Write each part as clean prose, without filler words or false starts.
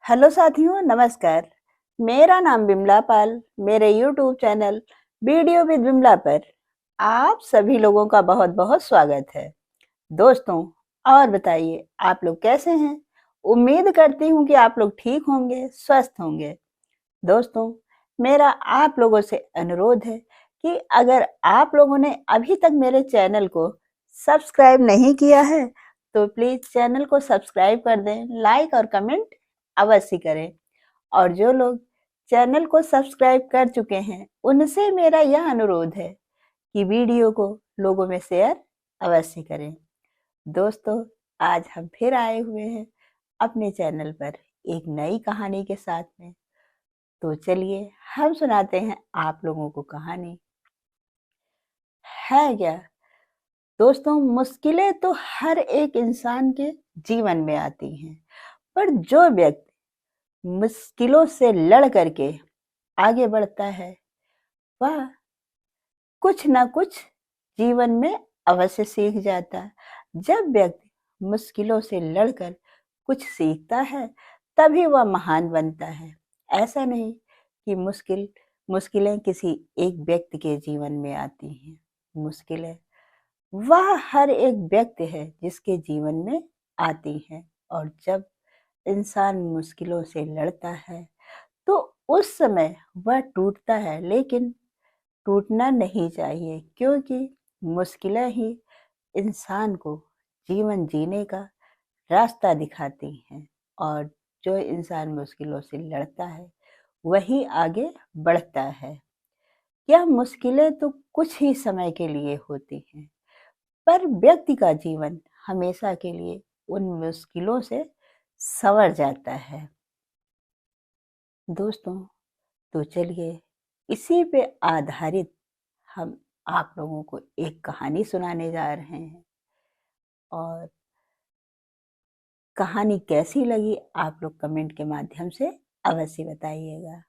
Hello साथियों, नमस्कार। मेरा नाम बिमला पाल। मेरे YouTube channel video with Bimla पर आप सभी लोगों का बहुत बहुत स्वागत है। दोस्तों, और बताइए आप लोग कैसे हैं? उम्मीद करती हूँ कि आप लोग ठीक होंगे, स्वस्थ होंगे। दोस्तों, मेरा आप लोगों से अनुरोध है कि अगर आप लोगों ने अभी तक मेरे चैनल को सब्सक्राइब नहीं किया है तो प्लीज चैनल को सब्सक्राइब कर दें, लाइक और कमेंट अवश्य करें। और जो लोग चैनल को सब्सक्राइब कर चुके हैं उनसे मेरा यह अनुरोध है कि वीडियो को लोगों में शेयर अवश्य करें। दोस्तों, आज हम फिर आए हुए हैं अपने चैनल पर एक नई कहानी के साथ में। तो चलिए हम सुनाते हैं आप लोगों को कहानी। है क्या दोस्तों, मुश्किलें तो हर एक इंसान के जीवन में आती हैं, पर जो व्यक्ति मुश्किलों से लड़ करके आगे बढ़ता है वह कुछ ना कुछ जीवन में अवश्य सीख जाता है। जब व्यक्ति मुश्किलों से लड़कर कुछ सीखता है तभी वह महान बनता है। ऐसा नहीं कि मुश्किलें किसी एक व्यक्ति के जीवन में आती हैं। मुश्किलें वह हर एक व्यक्ति है जिसके जीवन में आती हैं। और जब इंसान मुश्किलों से लड़ता है तो उस समय वह टूटता है, लेकिन टूटना नहीं चाहिए, क्योंकि मुश्किलें ही इंसान को जीवन जीने का रास्ता दिखाती हैं। और जो इंसान मुश्किलों से लड़ता है वही आगे बढ़ता है। यह मुश्किलें तो कुछ ही समय के लिए होती हैं, पर व्यक्ति का जीवन हमेशा के लिए उन मुश्किलों से संवर जाता है। दोस्तों, तो चलिए इसी पे आधारित हम आप लोगों को एक कहानी सुनाने जा रहे हैं। और कहानी कैसी लगी आप लोग कमेंट के माध्यम से अवश्य बताइएगा।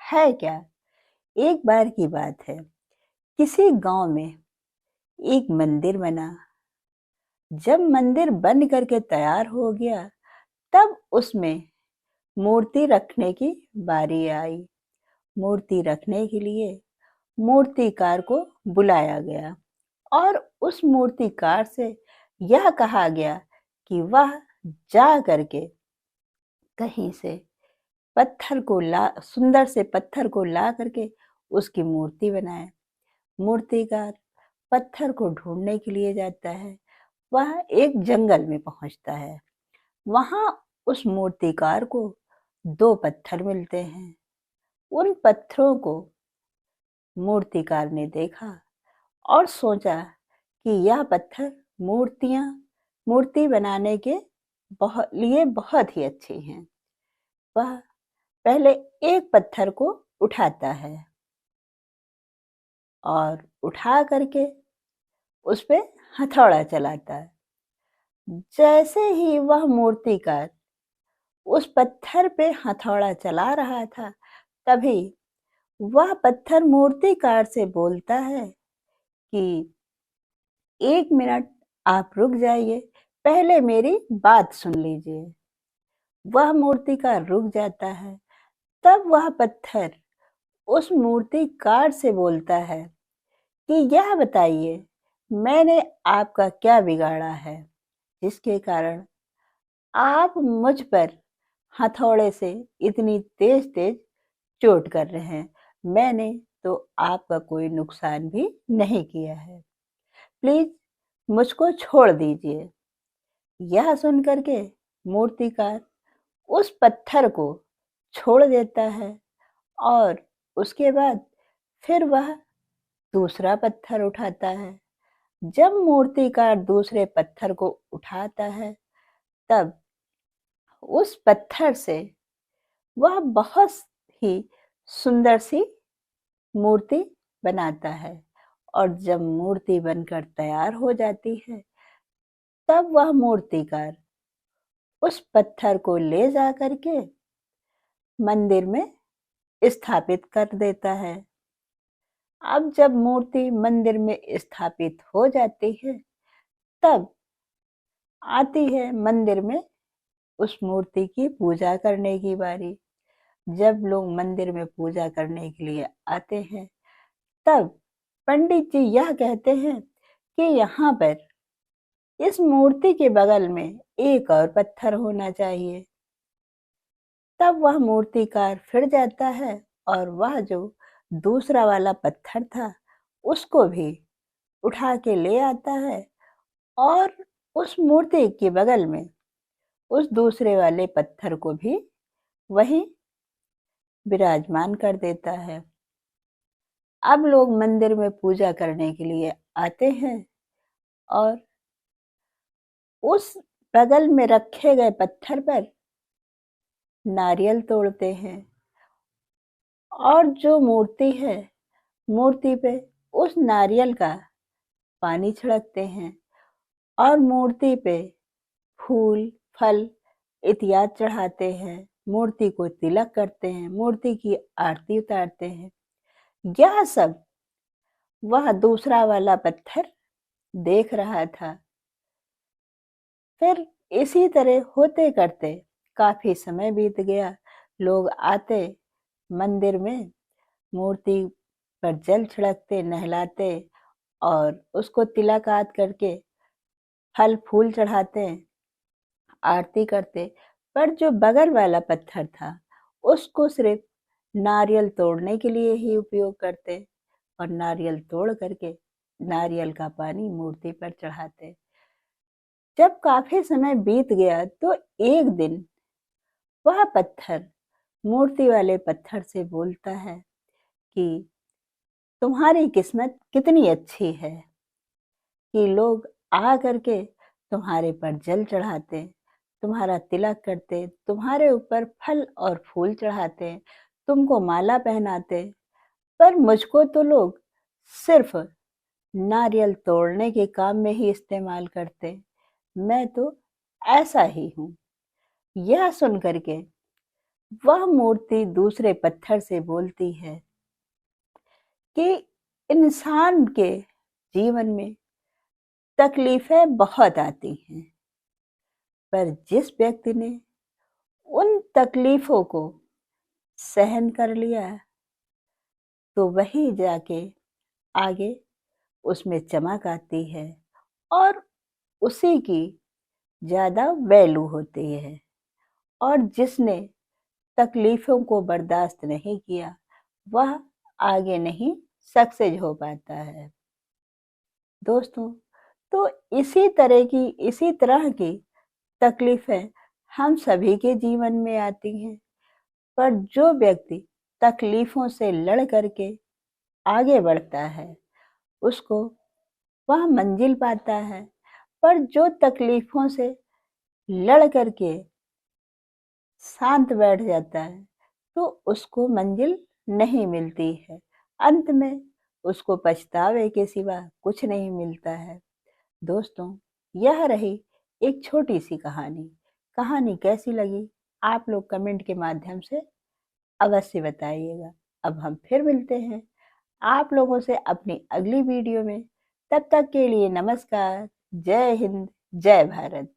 है क्या, एक बार की बात है, किसी गांव में एक मंदिर बना। जब मंदिर बन करके तैयार हो गया तब उसमें मूर्ति रखने की बारी आई। मूर्ति रखने के लिए मूर्तिकार को बुलाया गया और उस मूर्तिकार से यह कहा गया कि वह जा करके कहीं से पत्थर को ला सुंदर से पत्थर को ला करके उसकी मूर्ति बनाए। मूर्तिकार पत्थर को ढूंढने के लिए जाता है। वह एक जंगल में पहुंचता है। वहां उस मूर्तिकार को दो पत्थर मिलते हैं। उन पत्थरों को मूर्तिकार ने देखा और सोचा कि यह पत्थर मूर्ति बनाने के लिए बहुत ही अच्छे हैं। वह पहले एक पत्थर को उठाता है और उठा करके उस पे हथौड़ा चलाता है। जैसे ही वह मूर्तिकार उस पत्थर पे हथौड़ा चला रहा था तभी वह पत्थर मूर्तिकार से बोलता है कि 1 मिनट आप रुक जाइए, पहले मेरी बात सुन लीजिए। वह मूर्तिकार रुक जाता है। तब वह पत्थर उस मूर्तिकार से बोलता है कि यह बताइए, मैंने आपका क्या बिगाड़ा है जिसके कारण आप मुझ पर हथौड़े से इतनी तेज तेज चोट कर रहे हैं। मैंने तो आपका कोई नुकसान भी नहीं किया है, प्लीज मुझको छोड़ दीजिए। यह सुन करके मूर्तिकार उस पत्थर को छोड़ देता है और उसके बाद फिर वह दूसरा पत्थर उठाता है। जब मूर्तिकार दूसरे पत्थर को उठाता है तब उस पत्थर से वह बहुत ही सुंदर सी मूर्ति बनाता है। और जब मूर्ति बनकर तैयार हो जाती है तब वह मूर्तिकार उस पत्थर को ले जा करके मंदिर में स्थापित कर देता है। अब जब मूर्ति मंदिर में स्थापित हो जाती है तब आती है मंदिर में उस मूर्ति की पूजा करने की बारी। जब लोग मंदिर में पूजा करने के लिए आते हैं, तब पंडित जी यह कहते हैं कि यहाँ पर इस मूर्ति के बगल में एक और पत्थर होना चाहिए। तब वह मूर्तिकार फिर जाता है और वह जो दूसरा वाला पत्थर था, उसको भी उठा के ले आता है और उस मूर्ति के बगल में उस दूसरे वाले पत्थर को भी वहीं विराजमान कर देता है। अब लोग मंदिर में पूजा करने के लिए आते हैं और उस बगल में रखे गए पत्थर पर नारियल तोड़ते हैं और जो मूर्ति है, मूर्ति पे उस नारियल का पानी छिड़कते हैं और मूर्ति पे फूल, फल इत्यादि चढ़ाते हैं, मूर्ति को तिलक करते हैं, मूर्ति की आरती उतारते हैं। यह सब वह दूसरा वाला पत्थर देख रहा था। फिर इसी तरह होते करते काफी समय बीत गया। लोग आते मंदिर में, मूर्ति पर जल छिड़कते, नहलाते और उसको तिलक करके फल फूल चढ़ाते, आरती करते। पर जो बगल वाला पत्थर था, उसको सिर्फ नारियल तोड़ने के लिए ही उपयोग करते और नारियल तोड़ करके नारियल का पानी मूर्ति पर चढ़ाते। जब काफी समय बीत गया तो एक दिन वह पत्थर मूर्ति वाले पत्थर से बोलता है कि तुम्हारी किस्मत कितनी अच्छी है कि लोग आ करके तुम्हारे पर जल चढ़ाते, तुम्हारा तिलक करते, तुम्हारे ऊपर फल और फूल चढ़ाते, तुमको माला पहनाते, पर मुझको तो लोग सिर्फ नारियल तोड़ने के काम में ही इस्तेमाल करते। मैं तो ऐसा ही हूँ। यह सुन करके वह मूर्ति दूसरे पत्थर से बोलती है कि इंसान के जीवन में तकलीफें बहुत आती हैं, पर जिस व्यक्ति ने उन तकलीफों को सहन कर लिया, तो वही जाके आगे उसमें चमक आती है और उसी की ज़्यादा वैल्यू होती है। और जिसने तकलीफों को बर्दाश्त नहीं किया, वह आगे नहीं सक्सेस हो पाता है। दोस्तों, तो इसी तरह की तकलीफें हम सभी के जीवन में आती हैं, पर जो व्यक्ति तकलीफों से लड़ करके आगे बढ़ता है, उसको वह मंजिल पाता है। पर जो तकलीफों से लड़ करके शांत बैठ जाता है, तो उसको मंजिल नहीं मिलती है। अंत में उसको पछतावे के सिवा कुछ नहीं मिलता है। दोस्तों, यह रही एक छोटी सी कहानी। कहानी कैसी लगी, आप लोग कमेंट के माध्यम से अवश्य बताइएगा। अब हम फिर मिलते हैं आप लोगों से अपनी अगली वीडियो में। तब तक के लिए नमस्कार। जय हिंद, जय भारत।